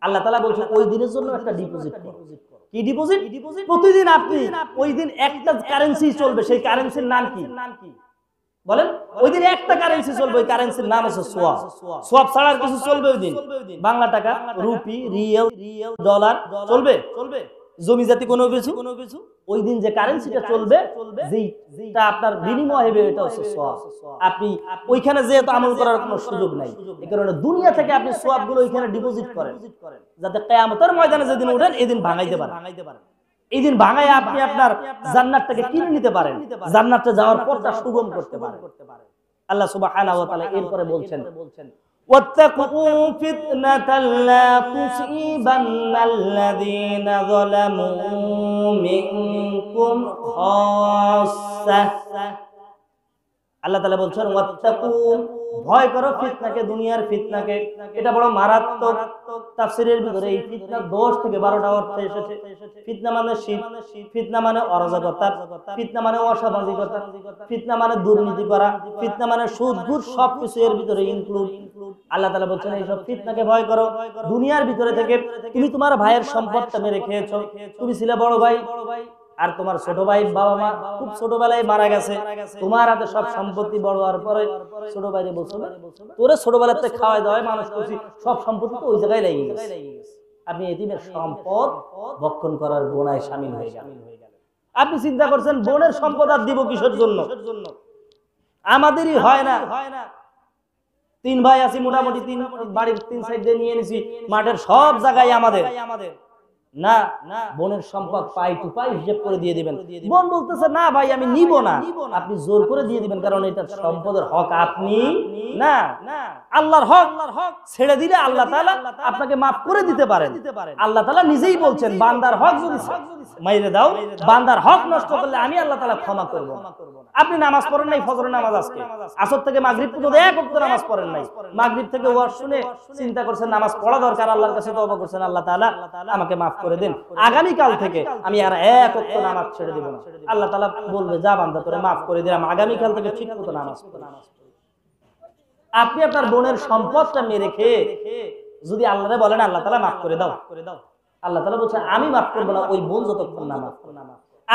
আল্লাহ তাআলা বলছেন ওই দিনের জন্য একটা ডিপোজিট করো। কি ডিপোজিট? প্রতিদিন আপনি ওই দিন একটা কারেন্সি চলবে, সেই কারেন্সির নাম কি বলেন? ওই দিন একটা কারেন্সি চলবে, ওই কারেন্সির নাম আছে সোয়াব। সোয়াব ছাড়া আর কিছু চলবে ওই দিন? বাংলা টাকা, রুপি, রিয়েল, ডলার চলবে? জমি জাতি কোনো কিছু? ওই দিন যে কারেন্সিটা চলবে, যেটা আপনার বিনিময় হবে, এটা হচ্ছে সোয়াব। আপনি ওইখানে যেহেতু আমল করার কোনো সুযোগ নাই, এই কারণে দুনিয়া থেকে আপনি সোয়াবগুলো ওইখানে ডিপোজিট করেন, যাতে কিয়ামতের ময়দানে যেদিন ওঠেন এদিন ভাঙাইতে পারেন। এই দিন ভাঙায় আপনি আপনার জান্নাতটাকে কিনে নিতে পারেন, জান্নাতে যাওয়ার পথটা সুগম করতে পারেন। আল্লাহ সুবহানাহু ওয়া তাআলা এরপরে বলছেন ওয়াত্তাকু ফিতনাতাল লা তুসিবান্নাল্লাযীনা যালামু মিনকুম খাসসা। আল্লাহ তাআলা বলছেন ওয়াত্তাকু, ভয় করো ফিতনাকে, দুনিয়ার ফিতনাকে। এটা বড় মারাত্মক। তাফসীরের ভিতরে এই ফিতনা 10 থেকে 12টা অর্থ এসেছে। ফিতনা মানে শিরক, ফিতনা মানে অরাজকতা, ফিতনা মানে অসামাজিকতা, ফিতনা মানে দুর্নীতি করা, ফিতনা মানে সুদ ঘুষ, সবকিছু এর ভিতরে ইনক্লুড। আল্লাহ তাআলা বলছেন এই সব ফিতনাকে ভয় করো। দুনিয়ার ভিতরে থেকে তুমি তোমার ভাইয়ের সম্পদটা মেরে খেয়েছো, তুমি ছিলে বড় ভাই আর তোমার ছোট ভাই বাবা মা খুব ছোটবেলায় মারা গেছে, তোমার হাতে সব সম্পত্তি বড় হওয়ার পরে ছোট ভাইরে বলছো তোরে ছোটবেলাতে খাওয়াই দাওয়াই মানুষ করছি, সব সম্পত্তি তো ওই জায়গায় লেগে গেছে। আপনি এতিমের সম্পদ ভক্ষণ করার গুনাহে শামিল হয়ে গেলেন। আপনি চিন্তা করছেন বোনের সম্পদ আর দিব কিসের জন্য? আমাদেরই হয় না। 3 ভাই আছি, মোটামুটি 3 বাড়ির 3 সাইড দিয়ে নিয়ে নিছি, মাঠের সব জায়গায় আমাদের না। বোনের সম্পদ পাই টু পাই হিসাব করে দিয়ে দিবেন। বোন বলতেছে না ভাই আমি নিব না, আপনি জোর করে দিয়ে দিবেন, কারণ এটা সম্পদের হক আপনি না, আল্লাহর হক। ছেড়ে দিলে আল্লাহ তাআলা আপনাকে মাফ করে দিতে পারেন। আল্লাহ তাআলা নিজেই বলছেন বান্দার হক যদি মাইরে দাও, বান্দার হক নষ্ট করলে আমি আল্লাহ তাআলা ক্ষমা করব না। আপনি নামাজ পড়েন নাই, ফজরের নামাজ আজকে, আসর থেকে মাগরিব পর্যন্ত এক ওয়াক্ত নামাজ পড়েন নাই, মাগরিব থেকে ওয়াজ শুনে চিন্তা করছেন নামাজ পড়া দরকার, আল্লাহর কাছে তওবা করছেন, আল্লাহ তাআলা আমাকে মাফ করে দেন, আগামী কাল থেকে আমি আর এক ওয়াক্ত নামাজ ছেড়ে দেব না। আল্লাহ তাআলা বলবে যা বান্দা তোরে মাফ করে দিলাম, আগামী কাল থেকে ঠিকমতো নামাজ পড়। আপনি আপনার বোনের সম্পদটা মেরে খেয়ে যদি আল্লাহরে বলেন আল্লাহ তাআলা মাফ করে দাও, আল্লাহ তাআলা বলছে আমি মাফ করব না ওই বোন যতক্ষণ না মাফ করে।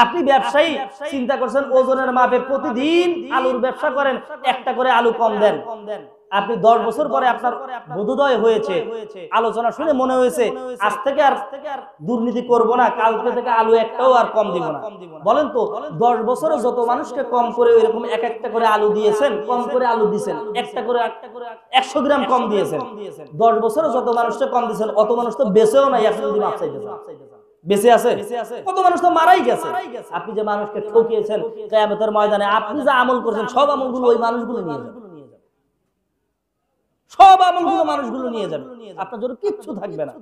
আপনি ব্যবসায়ী, চিন্তা করছেন ওজনের মাপে প্রতিদিন আলুর ব্যবসা করেন, একটা করে আলু কম দেন। আপনি 10 বছর পরে আপনার বোধোদয় হয়েছে, আলোচনা শুনে মনে হয়েছে আজ থেকে আর দুর্নীতি করব না, কালকে থেকে আলু একটাও আর কম দিব না। বলেন তো 10 বছরে যত মানুষকে কম করে এরকম এক একটা করে আলু দিয়েছেন, কম করে আলু দিয়েছেন, একটা করে 100 গ্রাম কম দিয়েছেন, 10 বছরে যত মানুষকে কম দিয়েছেন অত মানুষ তো বেঁচেও নাই, এখন যদি মাপ চাইতেছেন। বেঁচে আছে? কত মানুষ তো মারাই গেছে। আপনি যে মানুষকে ঠকিয়েছেন কিয়ামতের ময়দানে, আপনি যে আমল করেছেন সব আমলগুলো ওই মানুষগুলো নিয়ে যাবে, সব আমলগুলো মানুষগুলো নিয়ে যাবে, আপনার জন্য কিচ্ছু থাকবে না।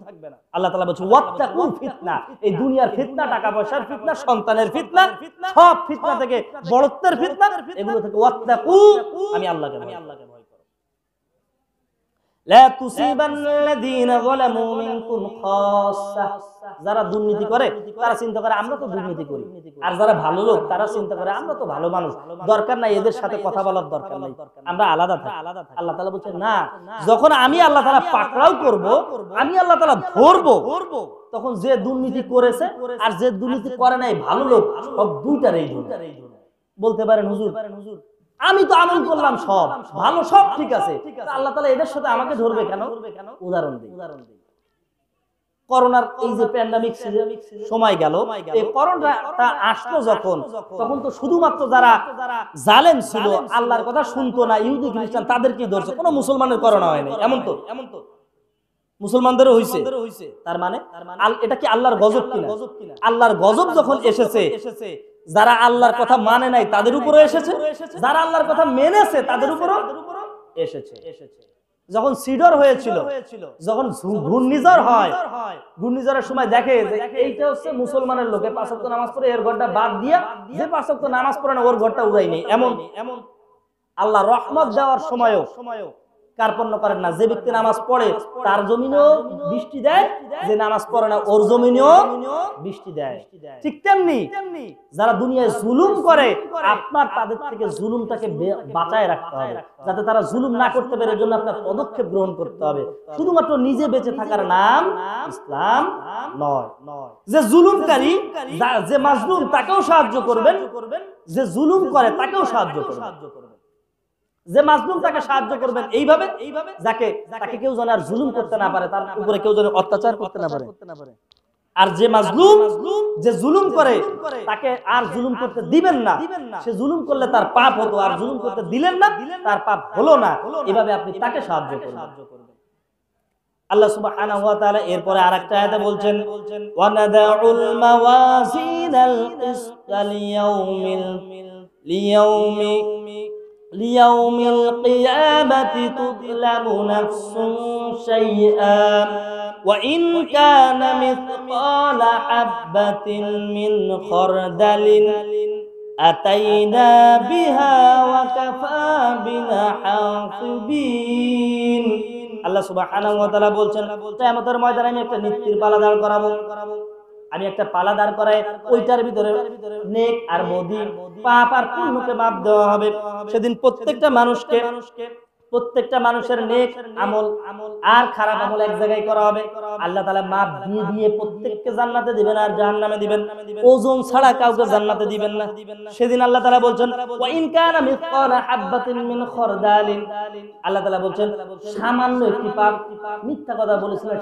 আল্লাহ তাআলা বলেন ওয়াত্তাকুল ফিতনা, এই দুনিয়ার ফিতনা, টাকা পয়সার ফিতনা, সন্তানের ফিতনা, সব ফিতনা থেকে, বড়ত্বের ফিতনা, এগুলো থেকে ওয়াত্তাকু, আমি আল্লাহকে ভয় করো। লা তুসিবান্নাল্লাযীনা যালামু মিনকুম খাসসা, যারা দুর্নীতি করে তারা চিন্তা করে আমরা তো দুর্নীতি করি, আর যারা ভালো লোক তারা চিন্তা করে আমরা তো ভালো মানুষ, দরকার নাই এদের সাথে কথা বলার দরকার নাই, আমরা আলাদা থাকি। আল্লাহ তাআলা বলেন না, যখন আমি আল্লাহ তাআলা পাকড়াও করব, আমি আল্লাহ তাআলা ধরবো, তখন যে দুর্নীতি করেছে আর যে দুর্নীতি করে নাই ভালো লোক, সব দুইটারই ধরবে। বলতে পারেন হুজুর আমি তো আমল করলাম সব ভালো, সব ঠিক আছে, আল্লাহ তাআলা এদের সাথে আমাকে ধরবে কেন? উদাহরণ দিই, করোনার এই যে প্যান্ডামিক সময় গেল, এই করোনাটা আসলো যখন, তখন তো শুধুমাত্র যারা জালেম ছিল, আল্লাহর কথা শুনতো না, ইহুদি খ্রিস্টান, তাদেরকেই ধরছে, কোনো মুসলমানের করোনা হয় নাই, এমন তো মুসলমানদেরও হইছে। তার মানে এটা কি আল্লাহর গজব কিনা? আল্লাহর গজব যখন এসেছে, যারা আল্লাহর কথা মানে নাই তাদের উপরও এসেছে, যারা আল্লাহর কথা মেনেছে তাদের উপরও এসেছে। যখন সিডর হয়েছিল, যখন ঘূর্ণিঝড় হয়, ঘূর্ণিঝড়ের সময় দেখে যে এইটা হচ্ছে মুসলমানের লোকে 5 ওয়াক্ত নামাজ পড়ে, এর ঘরটা বাদ দিয়া যে 5 ওয়াক্ত নামাজ পড়ে না ওর ঘরটা উড়াই নেই, এমন আল্লাহ রহমত দেওয়ার সময়ও কার্পণ্য করেন না। যে ব্যক্তি নামাজ পড়ে তার জমিনেও বৃষ্টি দেয়, যে নামাজ পড়ে না ওর জমিনেও বৃষ্টি দেয়। ঠিক তেমনি যারা দুনিয়ায় জুলুম করে, আপনার তাদের থেকে জুলুমটাকে বাঁচায় রাখতে হবে, যাতে তারা জুলুম না করতে পারে, এর জন্য আপনার পদক্ষেপ গ্রহণ করতে হবে। শুধুমাত্র নিজে বেঁচে থাকার নাম ইসলাম নয়। যে জুলুমকারী, যে মাজলুম, তাকেও সাহায্য করবেন, যে জুলুম করে তাকেও সাহায্য করবেন, যে মাজলুম তাকে সাহায্য করবেন এইভাবে যাকে তাকে কেউ যেন আর জুলুম করতে না পারে, তার উপরে কেউ যেন অত্যাচার করতে না পারে। আর যে মাজলুম, যে জুলুম করে তাকে আর জুলুম করতে দিবেন না, সে জুলুম করলে তার পাপ হতো, আর জুলুম করতে দিলেন না তার পাপ হলো না, এভাবে আপনি তাকে সাহায্য করবেন। আল্লাহ সুবহানাহু ওয়া তাআলা এরপরে আরেকটা আয়াতে বলছেন ওয়া নাদাউল মাওয়াজিনাল কিসতা লিয়াউমিল কিয়ামাতি তুযলামু নাফসুন শাইআ ওয়া ইন কানা মিসকালা হাববাতিন মিন খারদালিন আতাইনা বিহা ওয়া কাফা বিনা হাসিবিন। আল্লাহ সুবহানাহু ওয়া তাআলা বলছেন কিয়ামতের ময়দানে আমি একটা নিত্যির পালা দাঁড় করাবো, আমি একটা পালা দাঁড় করাই, ওইটার ভিতরে নেক আর বদি, পাপ আর পুণ্যকে মাপ দেওয়া হবে। সেদিন প্রত্যেকটা মানুষের নেক আমল আর খারাপ আমল এক জায়গায় করা হবে। আল্লাহ তাআলা মাপ দিয়ে দিয়ে প্রত্যেককে জান্নাতে দিবেন আর জাহান্নামে দিবেন, ওজন ছাড়া কাউকে জান্নাতে দিবেন না। সেদিন আল্লাহ তাআলা বলছেন ওয়া ইন কানা মিসকালা হাববাতিন মিন খারদালিন, আল্লাহ তাআলা বলছেন সামান্য একটি পাপ, মিথ্যা কথা বলেছিলেন,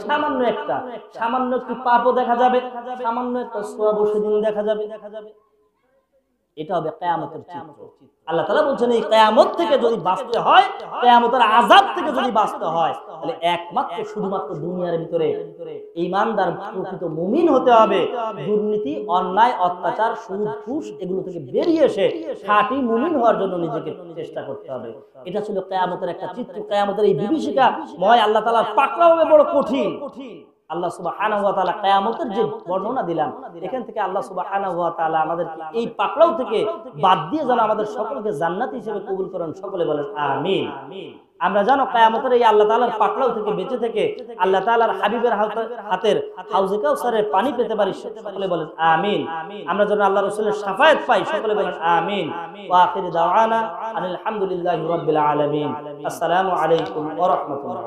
সামান্য একটি পাপও দেখা যাবে, সামান্য একটা সওয়াবও সেদিন দেখা যাবে। এটা হবে কিয়ামতের চিত্র। আল্লাহ তাআলা বলছেন এই কিয়ামত থেকে যদি বাঁচতে হয়, কিয়ামতের আযাব থেকে যদি বাঁচতে হয়, তাহলে একমাত্র শুধুমাত্র দুনিয়ার ভিতরে ঈমানদার প্রকৃত মুমিন হতে হবে। দুর্নীতি, অন্যায়, অত্যাচার, সুদ, ঘুষ এগুলো থেকে বেরিয়ে এসে খাঁটি মুমিন হওয়ার জন্য নিজেকে চেষ্টা করতে হবে। এটা ছিল কিয়ামতের একটা চিত্র। কিয়ামতের এই বিভীষিকাময় আল্লাহ তাআলার পাকড়াও হবে বড় কঠিন। আল্লাহ সুবহানাহু ওয়া তাআলা কিয়ামতের যে বর্ণনা দিলাম, এখান থেকে আল্লাহ সুবহানাহু ওয়া তাআলা আমাদেরকে এই পাকড়াও থেকে বাদ দিয়ে যেন আমাদের সকলকে জান্নাতি হিসেবে কবুল করেন। সকলে বলেন আমিন। আমরা জানো কিয়ামতের এই আল্লাহ তাআলার পাকড়াও থেকে বেঁচে থেকে আল্লাহ তাআলার হাবিবের হাতের হাউজে কাউসারের পানি পেতে পারি। সকলে বলেন আমিন। আমরা যেন আল্লাহর রাসূলের শাফায়াত পাই। সকলে বলেন আমিন। ওয়া আখিরু দাওয়ানা আলহামদুলিল্লাহি রাব্বিল আলামিন। আসসালামু আলাইকুম ওয়া রাহমাতুল্লাহ।